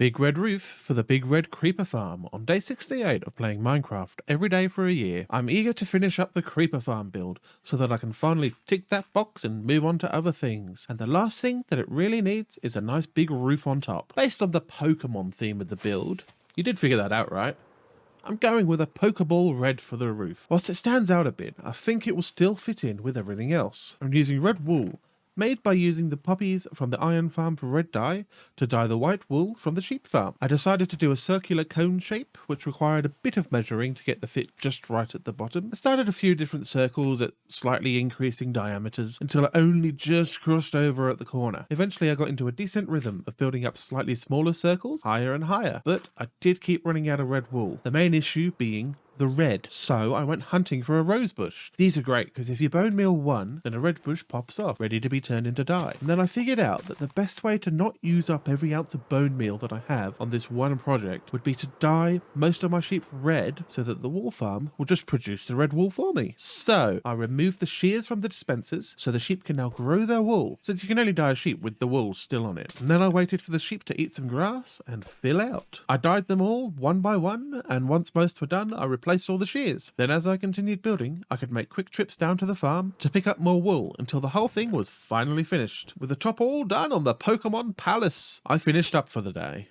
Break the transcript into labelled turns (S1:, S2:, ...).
S1: Big red roof for the big red creeper farm. On day 68 of playing Minecraft every day for a year, I'm eager to finish up the creeper farm build so that I can finally tick that box and move on to other things. And the last thing that it really needs is a nice big roof on top. Based on the Pokemon theme of the build, you did figure that out, right? I'm going with a pokeball red for the roof. Whilst it stands out a bit, I think it will still fit in with everything else. I'm using red wool, made by using the poppies from the iron farm for red dye to dye the white wool from the sheep farm. I decided to do a circular cone shape, which required a bit of measuring to get the fit just right at the bottom. I started a few different circles at slightly increasing diameters until it only just crossed over at the corner. Eventually I got into a decent rhythm of building up slightly smaller circles, higher and higher, but I did keep running out of red wool. The main issue being the red, so I went hunting for a rose bush. These are great because if you bone meal one, then a red bush pops off, ready to be turned into dye. And then I figured out that the best way to not use up every ounce of bone meal that I have on this one project would be to dye most of my sheep red so that the wool farm will just produce the red wool for me. So I removed the shears from the dispensers so the sheep can now grow their wool, since you can only dye a sheep with the wool still on it. And then I waited for the sheep to eat some grass and fill out. I dyed them all one by one, and once most were done, I replaced all the shears. Then as I continued building, I could make quick trips down to the farm to pick up more wool until the whole thing was finally finished. With the top all done on the Pokemon Palace, I finished up for the day.